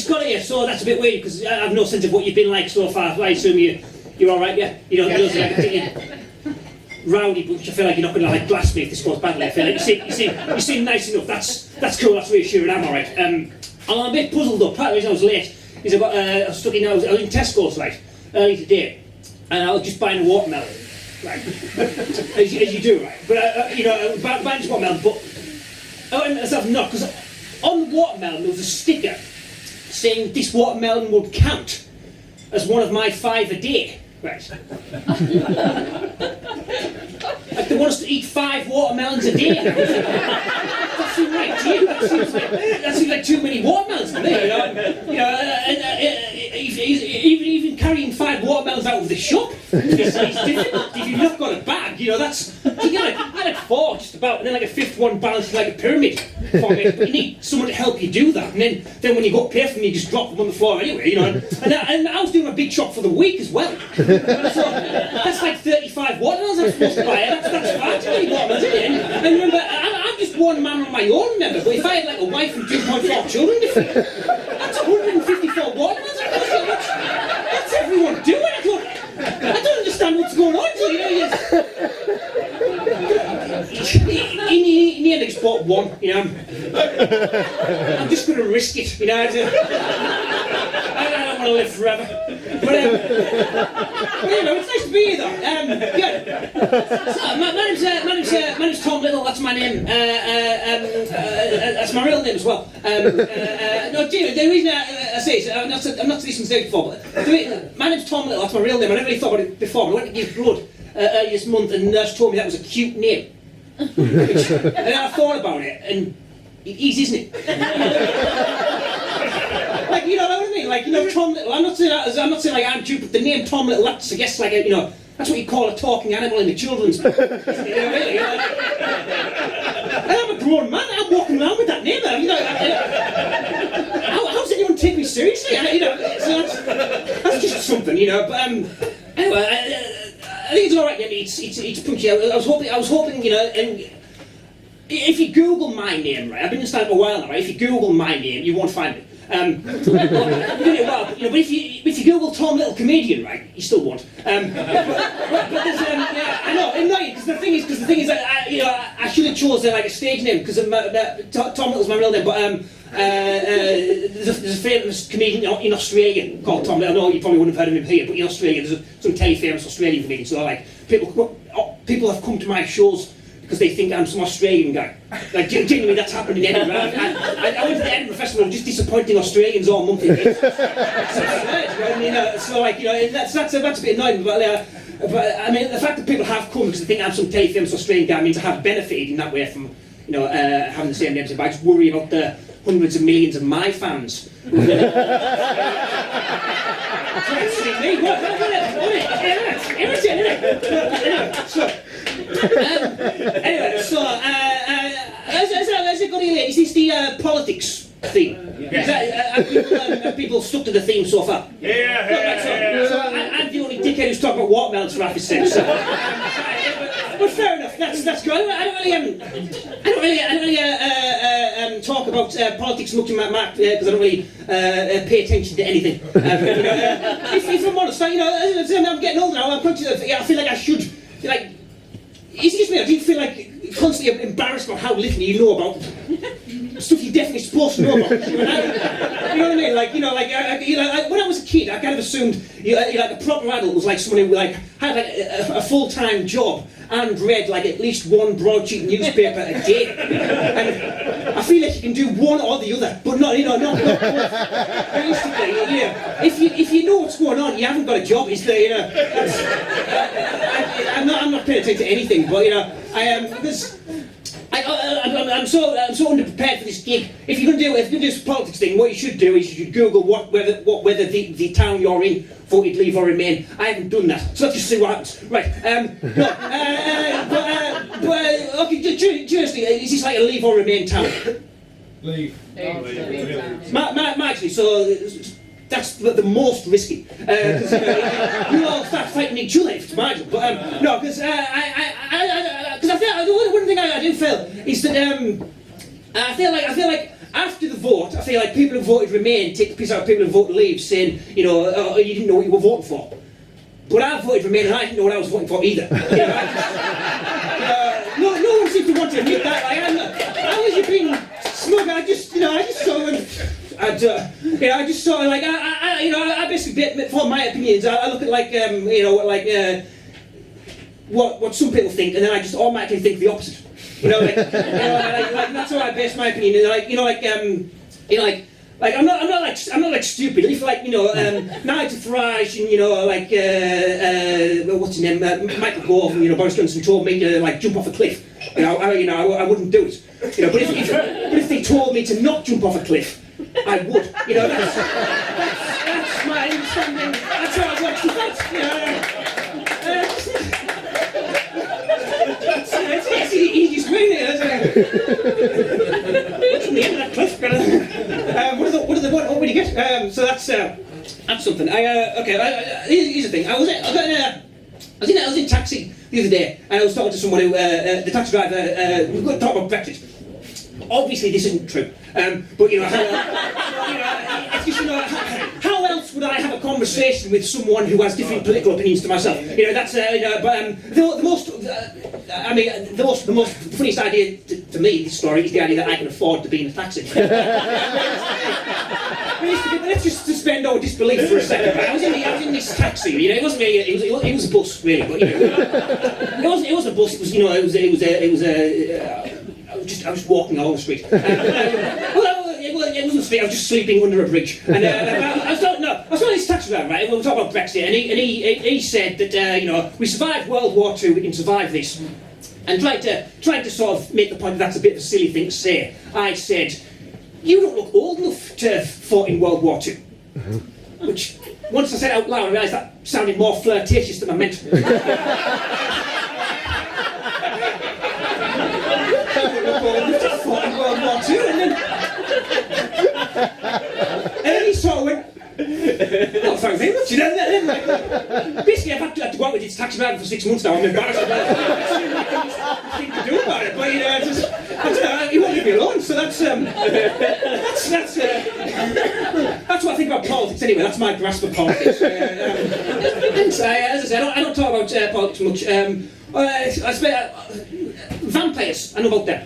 just got here, so that's a bit weird because I have no sense of what you've been like so far. I assume you're all right, yeah. You know, it doesn't like a rowdy bunch. I feel like you're not going to like blast me if this goes badly. I feel like you seem nice enough. That's cool. That's reassuring. I'm all right. I'm a bit puzzled though. Part of the reason I was late is I was stuck in. I was in Tesco's right early today, and I was just buying a watermelon, right, as you do, right. But you know, buying this watermelon, but I went myself not because on the watermelon there was a sticker saying this watermelon would count as one of my 5 a day. Right. Like they want us to eat 5 watermelons a day now. That seems right to you. That seems like too many watermelons to me. You know, even carrying 5 watermelons out of the shop is difficult. If you've not got a bag, you know, that's you get I had 4 just about, and then like a 5th one balanced like a pyramid for me. But you need someone to help you do that, and then when you go to pay for them, you just drop them on the floor anyway. You know, and I was doing a big shop for the week as well. So that's like 35 watermelons I'm supposed to buy. That's far too many watermelons, isn't it? And remember, I'm just one man on my own, remember. But if I had like a wife and 2.4 children to feed, that's 154 watermelons. What's everyone doing? I don't understand what's going on. So, you know, in the end, I just bought 1. You know, I'm just going to risk it. You know, I don't want to live forever. But you know, it's nice to be here though. Yeah. So, my name's Tom Little. That's my name. That's my real name as well. No, do you know, the reason I say it, I'm not to this mistake before, but my name's Tom Little. That's my real name. I never really thought about it before, but I went to give blood earlier this month, and the nurse told me that was a cute name. And then I thought about it, and it is, isn't it? Like, you know what I mean? Like, you know, Tom Little. I'm not saying like I'm cute, but the name Tom Little, that suggests like you know, that's what you call a talking animal in the children's book. You know, really? You know? And I'm a grown man. I'm walking around with that name. You know, how's anyone take me seriously? You know, that's just something, you know. But anyway, I think it's all right. It's punchy. I was hoping, you know, and if you Google my name, right? I've been inside for a while now, right? If you Google my name, you won't find it. But if you Google Tom Little comedian, right, you still won't. But there's, I know, because the thing is, I should have chosen like a stage name because Tom Little's my real name. But there's a famous comedian in Australia called Tom Little. I know you probably wouldn't have heard of him here, but in Australia there's some famous Australian comedians. So like people have come to my shows because they think I'm some Australian guy. Like, genuinely, that's happened in Edinburgh. I went to the Edinburgh Festival just disappointing Australians all month. So like, you know, that's a bit annoying. But I mean, the fact that people have come because they think I'm some famous Australian guy means I have benefited in that way from, you know, having the same names. But I just worry about the hundreds of millions of my fans. Anyway, so as a good idea, is this the politics theme? Have people stuck to the theme so far? Yeah. So I'm the only dickhead who's talking about watermelons for half his set. So, but fair enough. That's good. I don't really talk about politics much in my mark because I don't really pay attention to anything. If I'm honest, you know, I'm getting older now. I feel like I should like. Is it just me? I do feel like constantly embarrassed about how little you know about stuff you're definitely supposed to know about. You know what I mean? Like, you know, like when I was a kid, I kind of assumed like a proper adult was like someone who like had like a full-time job and read like at least 1 broadsheet newspaper a day. And I feel like you can do one or the other, but not both. Realistically, you know, if you know what's going on, you haven't got a job. Is there? You know, I'm not paying attention to anything, but you know, I am because. I'm so underprepared for this gig. If you're going to do this politics thing, what you should do is you should Google whether the town you're in voted Leave or Remain. I haven't done that, so let's just see what happens. Right? Okay. Seriously, is this like a Leave or Remain town? Leave. Actually, so. That's the most risky, because you all start fighting each other if it's marginal. But no, because I feel one thing I do feel is that I feel like after the vote, I feel like people who voted Remain take the piss out of people who voted Leave, saying, you know, oh, you didn't know what you were voting for. But I voted Remain and I didn't know what I was voting for either. You know, no one seems to want to admit that. Like, I was being smug. I just sort of, I just sort of like, I basically, for my opinions, I look at like, what some people think, and then I just automatically think the opposite. You know, like that's how I base my opinion. I'm not like stupid. If like Nigel Farage and what's his name, Michael Gove and Boris Johnson told me to like jump off a cliff, I wouldn't do it. You know, but if they told me to not jump off a cliff, I would. You know, that's my understanding. That's how I watch the fight. It's the easiest way there, isn't it? What's in the end of that cliff? What would you get? So that's something. Here's the thing. I was in taxi the other day, and I was talking to someone who, the taxi driver, we were going to talk about Brexit. Obviously, this isn't true, but how else would I have a conversation with someone who has different political opinions to myself? You know, that's the funniest idea to me. This story is the idea that I can afford to be in a taxi. Let's just suspend our disbelief for a second. Right? I was in this taxi. You know, it wasn't really. It was a bus, really. But it wasn't a bus. It was I was walking along the street. It wasn't a street. I was just sleeping under a bridge. And I was talking to this taxi driver, right? We were talking about Brexit, and he said that we survived World War II, we can survive this. And trying to sort of make the point that that's a bit of a silly thing to say, I said, you don't look old enough to have fought in World War II. Which, once I said it out loud, I realised that sounded more flirtatious than I meant. Fought in World War II, and then he sort of went, oh, thank you very much. Basically, I've had to go out with this taxi driver for 6 months now. I'm embarrassed about it. Nothing to do about it, but he won't leave me alone. So that's what I think about politics anyway. That's my grasp of politics. As I said, I don't talk about politics much. Vampires, I know about them.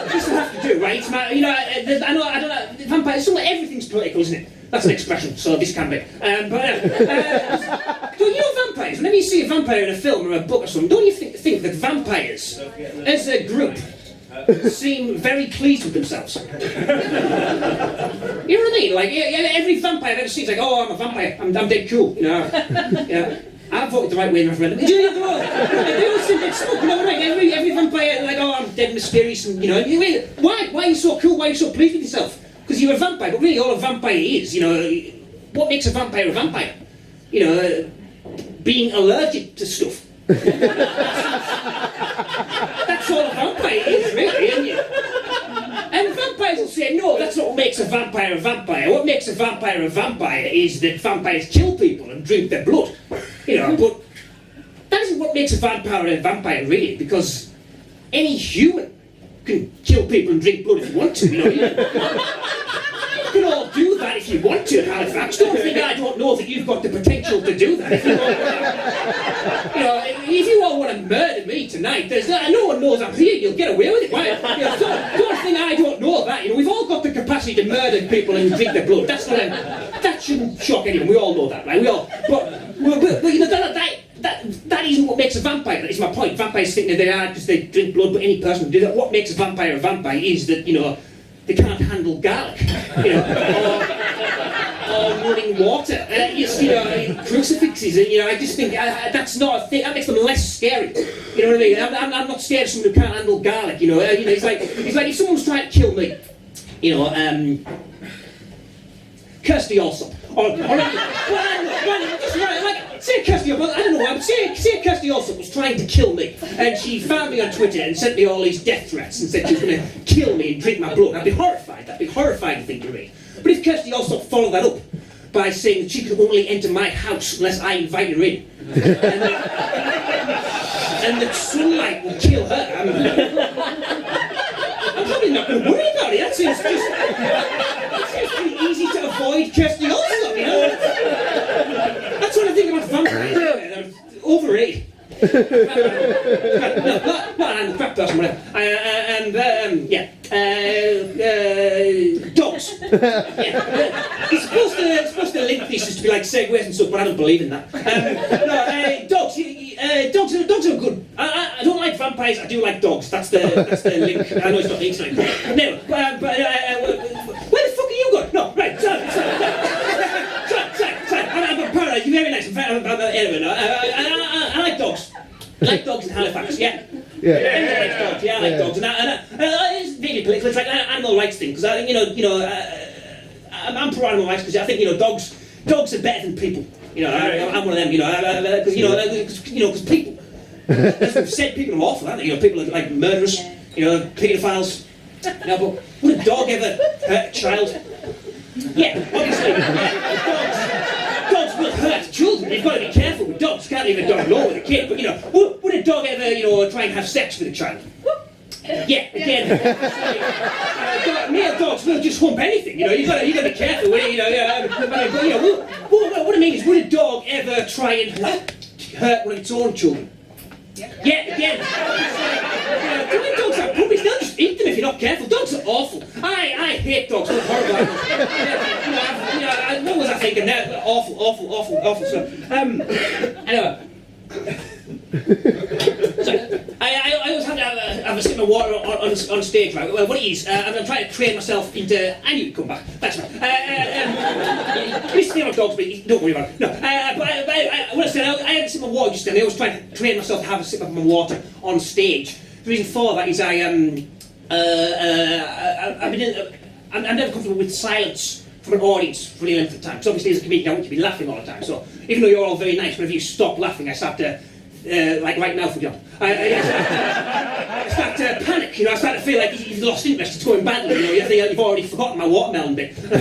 This will have to do, right? I don't know. Vampires, everything's political, isn't it? That's an expression, so this can be. So you know vampires? Whenever you see a vampire in a film or a book or something, don't you think that vampires, as a group, seem very pleased with themselves? You know what I mean? Like every vampire I've ever seen is like, oh, I'm a vampire. I'm dead cool. You know. I voted the right way in the referendum. They all seem like smoke, you know what I mean? Every vampire, like, oh, I'm dead mysterious, and why are you so cool? Why are you so pleased with yourself? Because you're a vampire, but really all a vampire is, what makes a vampire a vampire? Being allergic to stuff. That's all a vampire is, really, isn't it? And vampires will say, no, that's not what makes a vampire a vampire. What makes a vampire is that vampires kill people and drink their blood. But that isn't what makes a vampire really, because any human can kill people and drink blood if you want to, You can all do that if you want to, Halifax. Don't think I don't know that you've got the potential to do that. If you all want to murder me tonight, no one knows I'm here. You'll get away with it. Why? Don't think I don't know that. We've all got the capacity to murder people and drink their blood. That shouldn't shock anyone. We all know that, right? That isn't what makes a vampire. That is my point. Vampires think that they are because they drink blood, but any person can do that. What makes a vampire is that they can't handle garlic, or running water, crucifixes. I just think that's not a thing. That makes them less scary. You know what I mean? I'm not scared of someone who can't handle garlic. It's like if someone's trying to kill me, Kirsty Allsopp. Say Kirsty Allsopp, I don't know why, but say Kirsty Allsopp was trying to kill me, and she found me on Twitter and sent me all these death threats and said she was going to kill me and drink my blood. I'd be horrified. That'd be a horrifying thing to read. But if Kirsty Allsopp followed that up by saying that she could only enter my house unless I invite her in, and that sunlight will kill her, I'm probably not going to worry about sorry, that seems pretty easy to avoid Kirsty Allsopp, you know? That's what I think about vampires, they're overrated. No, I'm a crap person, whatever. Dogs. It's supposed to link pieces to be like segues and stuff, but I don't believe in that. Dogs. Dogs are good. I don't like vampires. I do like dogs. That's the link. I know it's not linked. No, where the fuck are you going? No, right. Sorry. I'm paranoid. You're very nice. Anyway, no. I like dogs. I like dogs in Halifax, yeah. Everyone likes dogs, yeah, I like dogs. And it's really political, it's like an animal rights thing, because I think, I'm pro animal rights, because I think, dogs are better than people. I'm one of them, because people, as we've said, people are awful, aren't they? People are like murderers, paedophiles. But would a dog ever hurt a child? Yeah, obviously, dogs will hurt children. You've got to be careful with dogs. You can't leave a dog alone with a kid. But would a dog ever, try and have sex with a child? Yeah, again. Male dogs will just hump anything. You've got to be careful with it. What I mean is, would a dog ever try and hurt one of its own children? Yeah, again. Dogs are puppies. They'll just eat them if you're not careful. Dogs are awful. I hate dogs. They're horrible animals. What was I thinking? They're awful stuff. Anyway. So, I always have to have a sip of water on stage, right? What it is, I'm trying to train myself into. I knew you'd come back. That's right. This is the other dogs, but don't worry about it. No, but what I said, I had a sip of water just then. I always try to train myself to have a sip of my water on stage. The reason for that is I'm never comfortable with silence from an audience for any length of time. Because obviously, as a comedian, I want you to be laughing all the time. So even though you're all very nice, whenever you stop laughing, I start to. Like right now, for example, I start to panic. I start to feel like you've lost interest. It's going badly. You think you've already forgotten my watermelon bit. I feel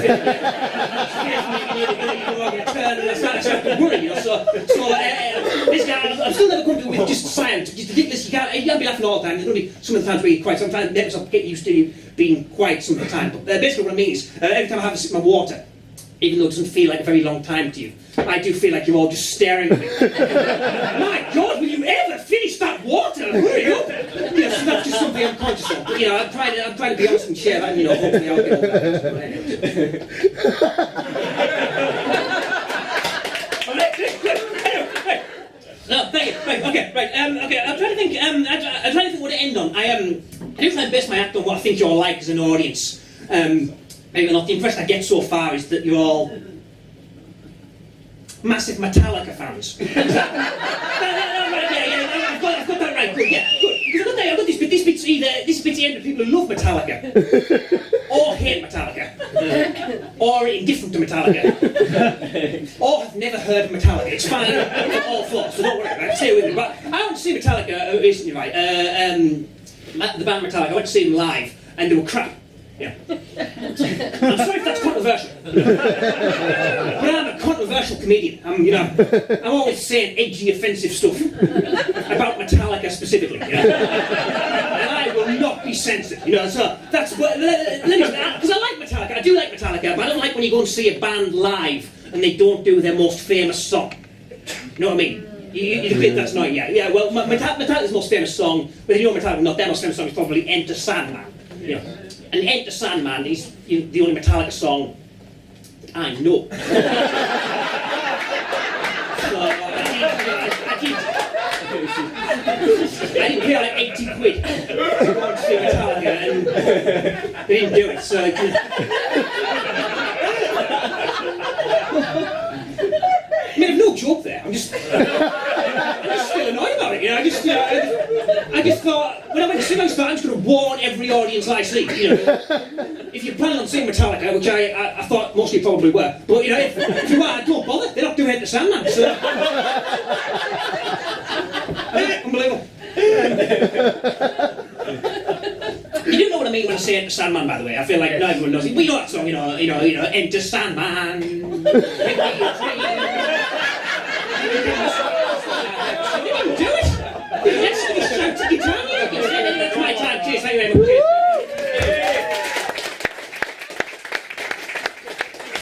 like and I start to worry. So this guy, I'm still never comfortable with just silence. It's ridiculous. You can't be laughing all the time. There's only some of the times where you're quiet. So I'm trying to let myself get used to being quiet some of the time. But basically, what I mean is, every time I have a sip of my water, even though it doesn't feel like a very long time to you, I do feel like you're all just staring at me. My God, will you ever finish that water? Hurry up! So that's just something I'm conscious of. But, I'm trying to be honest and share that, and, hopefully I'll get over that. No, thank you. Right, okay, right. I'm trying to think. I'm trying to think what to end on. I do try and base my act on what I think you're like as an audience. Maybe not. The impression I get so far is that you're all massive Metallica fans. I've got that right. Good, yeah, good. Because I've got this bit. This bit's the end of people who love Metallica, or hate Metallica, or indifferent to Metallica, or have never heard of Metallica. It's fine. It's all four, so don't worry. Right? Stay with me. But I went to see Metallica recently, right? The band Metallica. I went to see them live, and they were crap. Yeah. I'm sorry if that's controversial. But I'm a controversial comedian. I'm always saying edgy, offensive stuff about Metallica specifically. And I will not be censored. So that's what. Because I like Metallica. I do like Metallica, but I don't like when you go and see a band live and they don't do their most famous song. You know what I mean? You think that's not, yeah. Well, Metallica's most famous song, whether you know Metallica or not, their most famous song is probably Enter Sandman. And Enter Sandman is the only Metallica song that I know. So I didn't pay like 80 quid to go and see Metallica, and they didn't do it, so I've no joke there. I'm just still annoyed about it. I just thought when I went to see my start, I'm just going to warn every audience I see. If you're planning on seeing Metallica, which I thought most of you probably were, but if you are, don't bother. They're not doing Enter Sandman. So. Unbelievable. You do know what I mean when I say Enter Sandman, by the way. I feel like not everyone knows it. But you know that song, Enter Sandman. Do it! Yes, it's my time. Cheers, thank you very much.